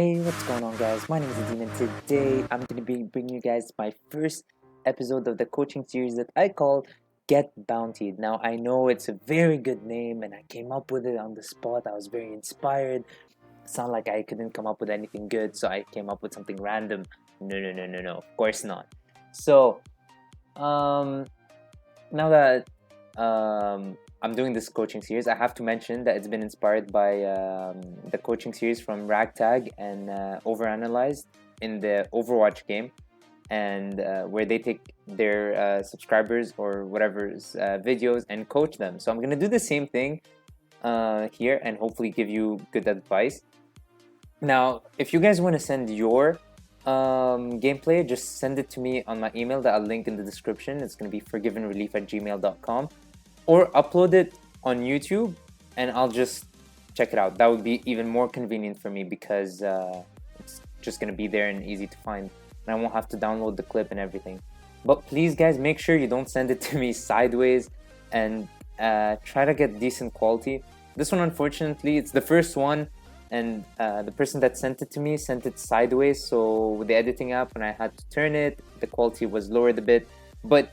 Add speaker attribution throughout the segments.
Speaker 1: Hey, what's going on, guys? My name is Adim, and today I'm going to be bringing you guys my first episode of the coaching series that I call Get Bountied. Now, I know it's a very good name, and I came up with it on the spot. I was very inspired. It's not like I couldn't come up with anything good, so I came up with something random. No, of course not. So, um, now that I'm doing this coaching series, I have to mention that it's been inspired by the coaching series from Tagg and OverAnalyzed in the Overwatch game, and where they take their subscribers or whatever's videos and coach them. So I'm gonna do the same thing here and hopefully give you good advice. Now, if you guys want to send your gameplay, just send it to me on my email that I'll link in the description. It's going to be forgivenrelief@gmail.com, or upload it on YouTube and I'll just check it out. That would be even more convenient for me because it's just going to be there and easy to find, and I won't have to download the clip and everything. But please, guys, make sure you don't send it to me sideways, and try to get decent quality. This one, unfortunately, it's the first one, and the person that sent it to me sent it sideways, so with the editing app, when I had to turn it, the quality was lowered a bit. But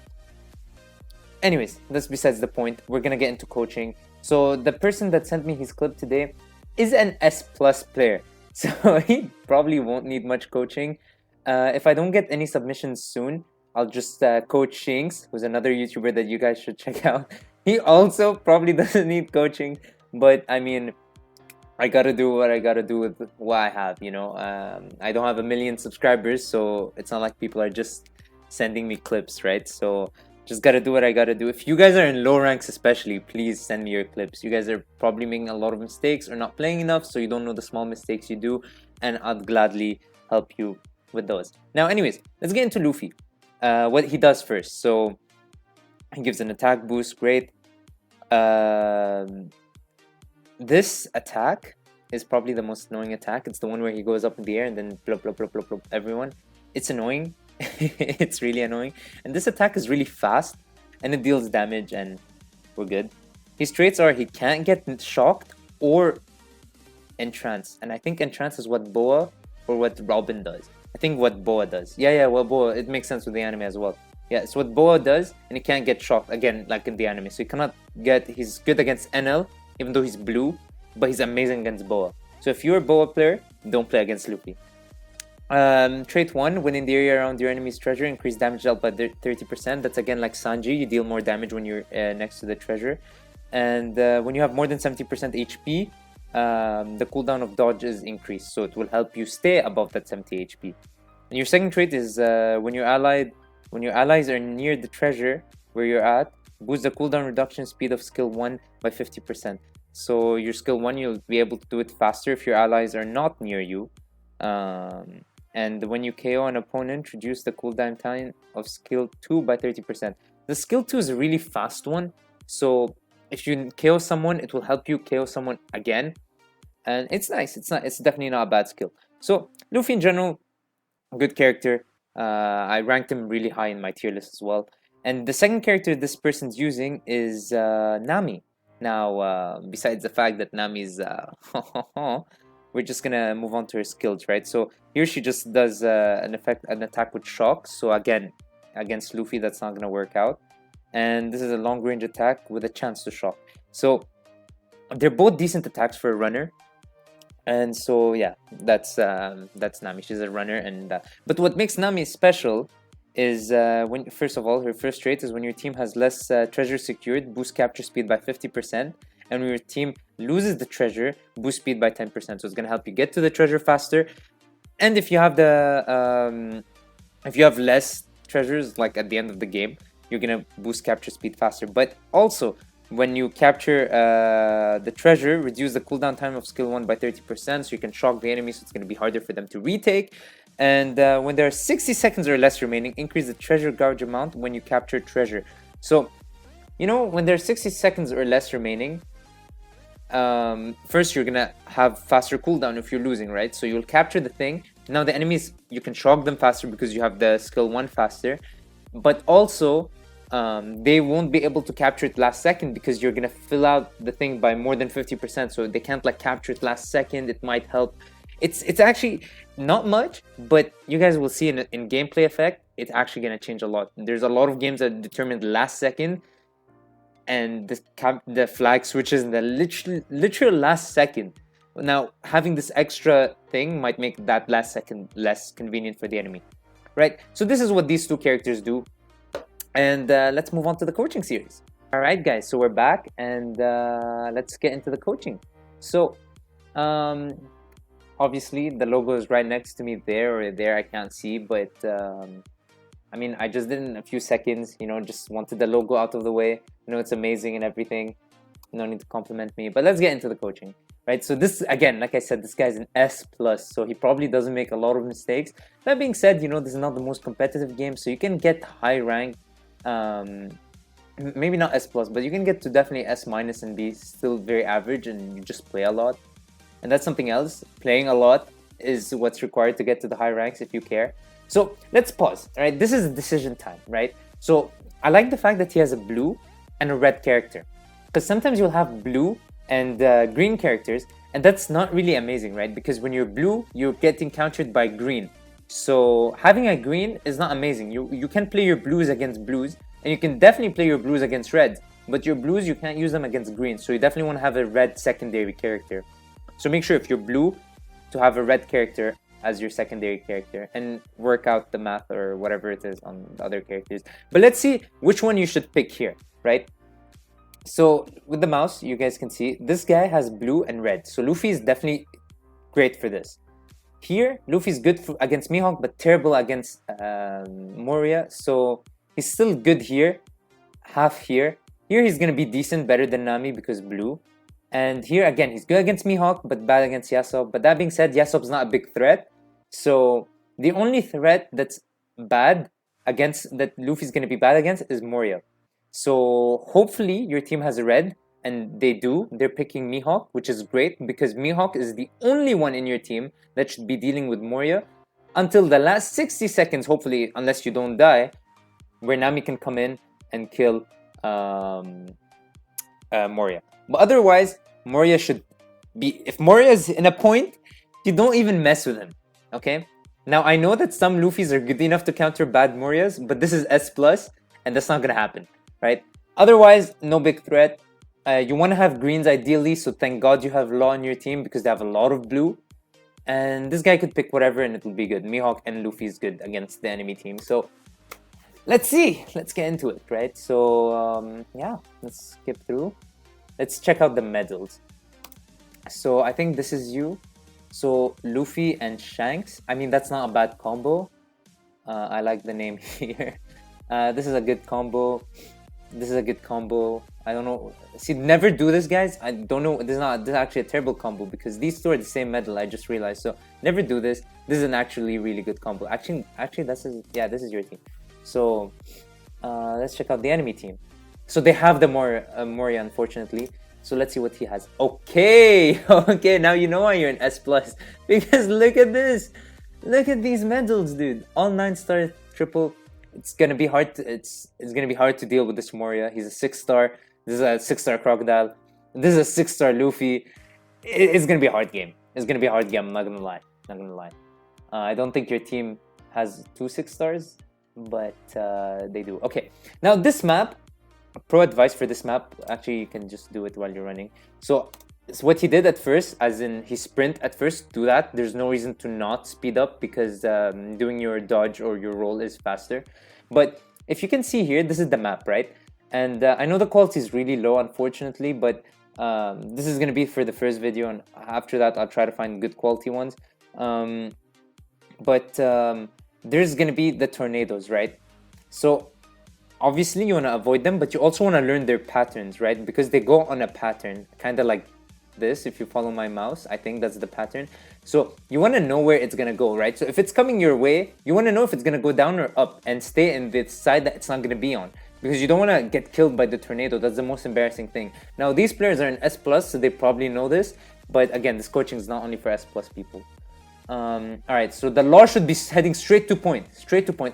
Speaker 1: anyways, that's besides the point. We're gonna get into coaching. So the person that sent me his clip today is an S+ player, so he probably won't need much coaching. If I don't get any submissions soon, I'll just coach Shinx, who's another YouTuber that you guys should check out. He also probably doesn't need coaching, but I mean, I gotta do what I gotta do with what I have, you know. I don't have a million subscribers, so it's not like people are just sending me clips, right? So just gotta do what I gotta do. If you guys are in low ranks especially, please send me your clips. You guys are probably making a lot of mistakes or not playing enough, so you don't know the small mistakes you do, and I'd gladly help you with those. Now, anyways, let's get into Luffy. What he does first. So he gives an attack boost, great. This attack is probably the most annoying attack. It's the one where he goes up in the air and then blub blub blub blub blub everyone. It's annoying. It's really annoying. And this attack is really fast and it deals damage, and we're good. His traits are he can't get shocked or entrance. And I think entrance is what Boa or what Robin does. I think what Boa does. Yeah, well, Boa, it makes sense with the anime as well. Yeah, it's what Boa does, and he can't get shocked again like in the anime. So he cannot get, he's good against NL, even though he's blue, but he's amazing against Boa. So if you're a Boa player, don't play against Luffy. Trait 1, when in the area around your enemy's treasure, increase damage dealt by 30%. That's again like Sanji, you deal more damage when you're next to the treasure. And when you have more than 70% HP, the cooldown of dodge is increased, so it will help you stay above that 70 HP. And your second trait is when your allies are near the treasure where you're at, boost the cooldown reduction speed of skill 1 by 50%. So your skill 1, you'll be able to do it faster if your allies are not near you. And when you KO an opponent, reduce the cooldown time of skill 2 by 30%. The skill 2 is a really fast one, so if you KO someone, it will help you KO someone again. And it's nice. It's definitely not a bad skill. So Luffy in general, good character. I ranked him really high in my tier list as well. And the second character this person's using is Nami. Now, besides the fact that Nami's we're just gonna move on to her skills, right? So here she just does an attack with shock. So again, against Luffy, that's not gonna work out. And this is a long range attack with a chance to shock. So they're both decent attacks for a runner. And so yeah, that's Nami. She's a runner, and but what makes Nami special is when, first of all, her first trait is when your team has less treasure secured, boost capture speed by 50%, and when your team loses the treasure, boost speed by 10%. So it's gonna help you get to the treasure faster. And if you have less treasures, like at the end of the game, you're gonna boost capture speed faster. But also, when you capture the treasure, reduce the cooldown time of skill 1 by 30%, so you can shock the enemy, so it's gonna be harder for them to retake. And when there are 60 seconds or less remaining, increase the treasure gauge amount when you capture treasure. So, you know, when there are 60 seconds or less remaining, first you're gonna have faster cooldown if you're losing, right? So you'll capture the thing. Now the enemies, you can shock them faster because you have the skill 1 faster, but also they won't be able to capture it last second because you're gonna fill out the thing by more than 50%, so they can't like capture it last second. It might help It's actually not much, but you guys will see in gameplay effect, it's actually gonna change a lot. There's a lot of games that determine the last second, and the flag switches in the literal last second. Now, having this extra thing might make that last second less convenient for the enemy, right? So this is what these two characters do, and let's move on to the coaching series. All right, guys, so we're back, and let's get into the coaching. So, obviously, the logo is right next to me there, or there, I can't see, but I mean, I just did it in a few seconds, you know, just wanted the logo out of the way. You know, it's amazing and everything. No need to compliment me, but let's get into the coaching, right? So this, again, like I said, this guy's an S+, so he probably doesn't make a lot of mistakes. That being said, you know, this is not the most competitive game, so you can get high rank, maybe not S+, but you can get to definitely S- and be still very average, and you just play a lot. And that's something else. Playing a lot is what's required to get to the high ranks if you care. So let's pause, all right? This is decision time, right? So I like the fact that he has a blue and a red character, because sometimes you'll have blue and green characters, and that's not really amazing, right? Because when you're blue, you're getting countered by green. So having a green is not amazing. You can play your blues against blues, and you can definitely play your blues against reds, but your blues, you can't use them against green. So you definitely want to have a red secondary character. So make sure if you're blue to have a red character as your secondary character, and work out the math or whatever it is on the other characters. But let's see which one you should pick here, right? So with the mouse, you guys can see this guy has blue and red. So Luffy is definitely great for this. Here, Luffy's good against Mihawk, but terrible against Moria. So he's still good here, half here. Here he's gonna be decent, better than Nami because blue. And here again, he's good against Mihawk, but bad against Yasop. But that being said, Yasop's not a big threat. So the only threat that's bad against, that Luffy's gonna be bad against, is Moria. So hopefully your team has a red, and they do. They're picking Mihawk, which is great because Mihawk is the only one in your team that should be dealing with Moria until the last 60 seconds, hopefully, unless you don't die, where Nami can come in and kill Moria. But otherwise, Moria should be... If Moria is in a point, you don't even mess with him, okay? Now, I know that some Luffys are good enough to counter bad Morias, but this is S+, and that's not gonna happen, right? Otherwise, no big threat. You want to have greens ideally, so thank God you have Law in your team because they have a lot of blue. And this guy could pick whatever and it will be good. Mihawk and Luffy is good against the enemy team. So, let's see. Let's get into it, right? So, yeah, let's skip through. Let's check out the medals. So I think this is you. So Luffy and Shanks. I mean, that's not a bad combo. I like the name here. This is a good combo. This is a good combo. I don't know. See, never do this, guys. I don't know. This is actually a terrible combo because these two are the same medal. I just realized. So never do this. This is an actually really good combo. Actually, this is your team. So let's check out the enemy team. So they have the Moria, unfortunately. So let's see what he has. Okay, okay. Now you know why you're an S+. Because look at this. Look at these medals, dude. All 9-star triple. It's gonna be hard. It's gonna be hard to deal with this Moria. He's a 6-star. This is a 6-star Crocodile. This is a 6-star Luffy. It's gonna be a hard game. It's gonna be a hard game. I'm not gonna lie. Not gonna lie. I don't think your team has 2 6-stars, but they do. Okay. Now this map. Pro advice for this map, actually you can just do it while you're running. So what he did at first, as in he sprint at first, do that. There's no reason to not speed up because doing your dodge or your roll is faster. But if you can see here, this is the map, right? And I know the quality is really low, unfortunately, but this is going to be for the first video, and after that I'll try to find good quality ones. There's going to be the tornadoes, right? So obviously you want to avoid them, but you also want to learn their patterns, right? Because they go on a pattern, kind of like this. If you follow my mouse, I think that's the pattern. So you want to know where it's going to go, right? So if it's coming your way, you want to know if it's going to go down or up, and stay in the side that it's not going to be on, because you don't want to get killed by the tornado. That's the most embarrassing thing. Now these players are in S+, so they probably know this, but again, this coaching is not only for S+ people. Alright, so the Law should be heading straight to point.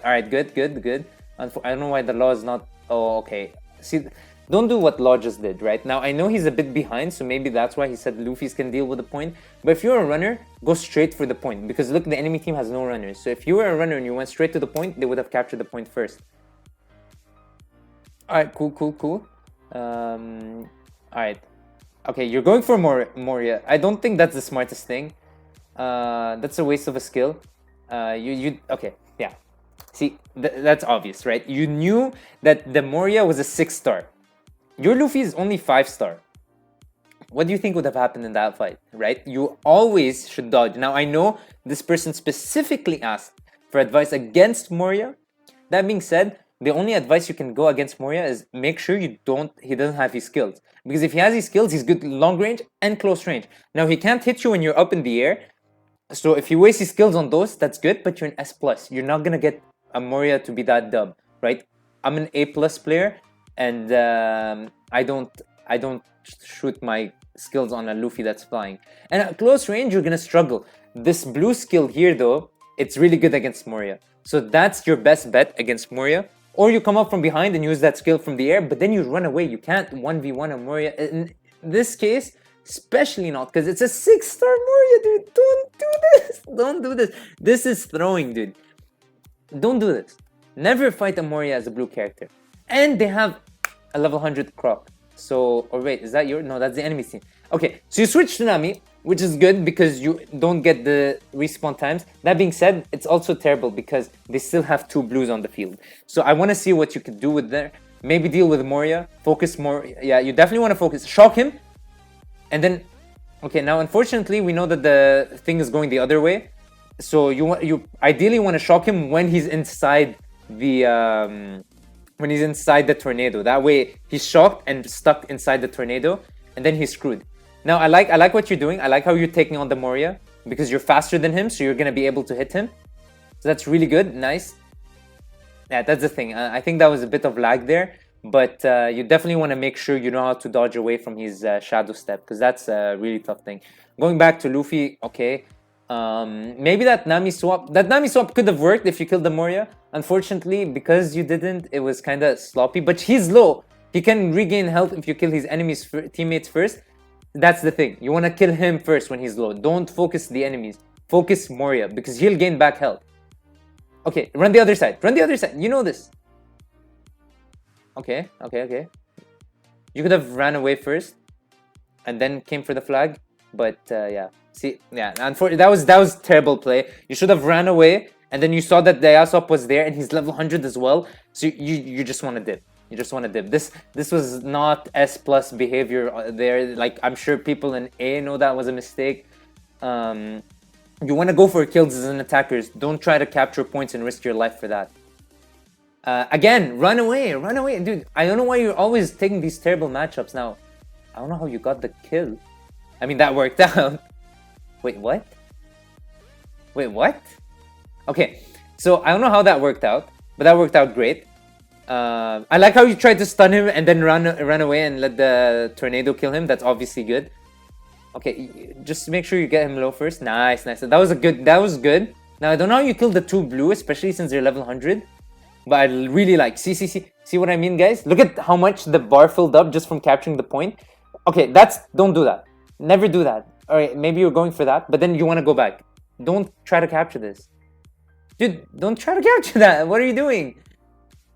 Speaker 1: Alright, good. I don't know why the Law is not... Oh, okay. See, Don't do what Law just did, right? Now, I know he's a bit behind, so maybe that's why he said Luffy's can deal with the point. But if you're a runner, go straight for the point. Because look, the enemy team has no runners. So if you were a runner and you went straight to the point, they would have captured the point first. Alright, cool. Alright. Okay, you're going for Moria. I don't think that's the smartest thing. That's a waste of a skill. Okay, yeah. See, that's obvious, right? You knew that the Moria was a 6-star. Your Luffy is only 5-star. What do you think would have happened in that fight, right? You always should dodge. Now, I know this person specifically asked for advice against Moria. That being said, the only advice you can go against Moria is make sure he doesn't have his skills. Because if he has his skills, he's good long range and close range. Now, he can't hit you when you're up in the air. So if you waste his skills on those, that's good, but you're an S+. You're not gonna get a Moria to be that dumb, right? I'm an A+ player, and I don't shoot my skills on a Luffy that's flying. And at close range, you're gonna struggle. This blue skill here, though, it's really good against Moria. So that's your best bet against Moria. Or you come up from behind and use that skill from the air, but then you run away. You can't 1v1 a Moria. In this case, especially not, because it's a 6-star Moria, dude. Don't do this. Don't do this. This is throwing, dude. Don't do this. Never fight a Moria as a blue character. And they have a level 100 Croc. So, or wait, is that your? No, that's the enemy team. Okay, so you switch to Nami, which is good because you don't get the respawn times. That being said, it's also terrible because they still have 2 blues on the field. So I want to see what you can do with there. Maybe deal with Moria. Focus more. Yeah, you definitely want to focus. Shock him. And then, okay, now unfortunately, we know that the thing is going the other way. So you ideally want to shock him when he's inside the tornado. That way he's shocked and stuck inside the tornado, and then he's screwed. Now I like what you're doing. I like how you're taking on the Moria because you're faster than him, so you're gonna be able to hit him. So that's really good. Nice. Yeah, that's the thing. I think that was a bit of lag there, but you definitely want to make sure you know how to dodge away from his shadow step, because that's a really tough thing. Going back to Luffy, okay. Maybe that Nami swap could have worked if you killed the Moria. Unfortunately, because you didn't, it was kind of sloppy. But he's low. He can regain health if you kill his teammates first. That's the thing. You want to kill him first when he's low. Don't focus the enemies. Focus Moria because he'll gain back health. Okay, run the other side. Run the other side. You know this. Okay. You could have ran away first and then came for the flag. But yeah. See, yeah, unfortunately, that was terrible play. You should have ran away, and then you saw that the Yasop was there, and he's level 100 as well. So you just want to dip. You just want to dip. This was not S+ behavior there. Like, I'm sure people in A know that was a mistake. You want to go for kills as an attacker. Don't try to capture points and risk your life for that. Again, run away, dude. I don't know why you're always taking these terrible matchups. Now, I don't know how you got the kill. I mean, that worked out. Wait, what? Okay, so I don't know how that worked out, but that worked out great. I like how you tried to stun him and then run away and let the tornado kill him. That's obviously good. Okay, just make sure you get him low first. Nice. That was good. Now, I don't know how you killed the 2 blue, especially since they're level 100. But I really like... See what I mean, guys? Look at how much the bar filled up just from capturing the point. Okay, don't do that. Never do that. Alright, maybe you're going for that, but then you want to go back. Don't try to capture this. Dude, don't try to capture that. What are you doing?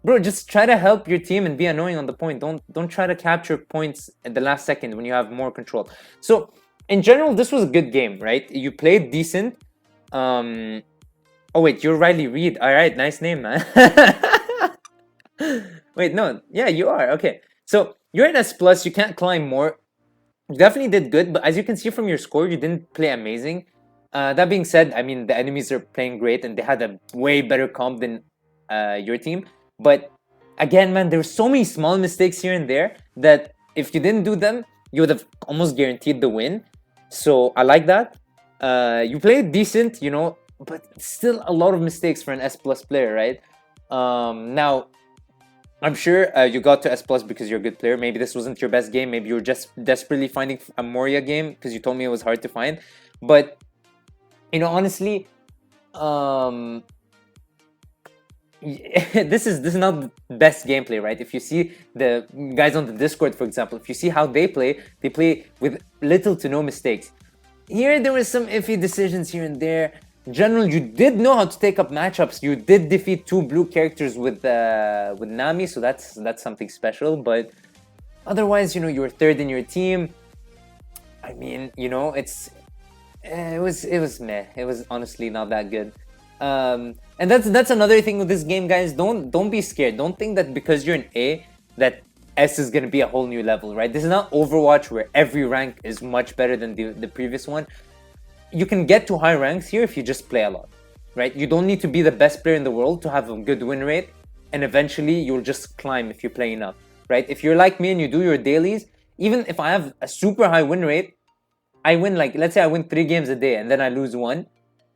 Speaker 1: Bro, just try to help your team and be annoying on the point. Don't try to capture points at the last second when you have more control. So, in general, this was a good game, right? You played decent. Oh wait, you're Riley Reid. Alright, nice name, man. Wait, no. Yeah, you are. Okay. So, you're an S+, you can't climb more. You definitely did good, but as you can see from your score, you didn't play amazing. That being said, I mean, the enemies are playing great and they had a way better comp than your team. But again, man, there were so many small mistakes here and there that if you didn't do them, you would have almost guaranteed the win. So I like that. You played decent, you know, but still a lot of mistakes for an S+ player, right? Now, I'm sure you got to S+ because you're a good player. Maybe this wasn't your best game. Maybe you were just desperately finding a Moria game because you told me it was hard to find. But, you know, honestly, this is not the best gameplay, right? If you see the guys on the Discord, for example, if you see how they play with little to no mistakes. Here there was some iffy decisions here and there. In general, you did know how to take up matchups. You did defeat two blue characters with Nami, so that's something special. But otherwise, you know, you were third in your team. I mean, you know, it was meh. It was honestly not that good. And that's another thing with this game, guys. Don't be scared. Don't think that because you're an A that S is gonna be a whole new level, right? This is not Overwatch where every rank is much better than the previous one. You can get to high ranks here if you just play a lot, right? You don't need to be the best player in the world to have a good win rate, and eventually you'll just climb if you play enough, right? If you're like me and you do your dailies, even if I have a super high win rate, I win, like, let's say I win 3 games a day and then I lose one.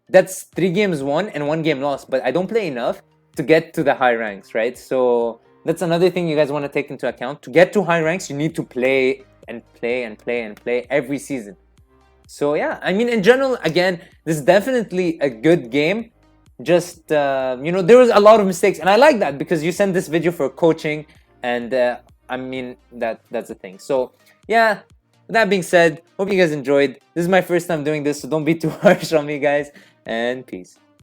Speaker 1: That's 3 games won and 1 game lost, but I don't play enough to get to the high ranks, right? So that's another thing you guys want to take into account. To get to high ranks, you need to play and play and play and play every season. So yeah, I mean, in general, again, this is definitely a good game. Just you know, there was a lot of mistakes, and I like that because you sent this video for coaching, and I mean that's the thing. So yeah, with that being said, hope you guys enjoyed. This is my first time doing this, so don't be too harsh on me, guys, and peace.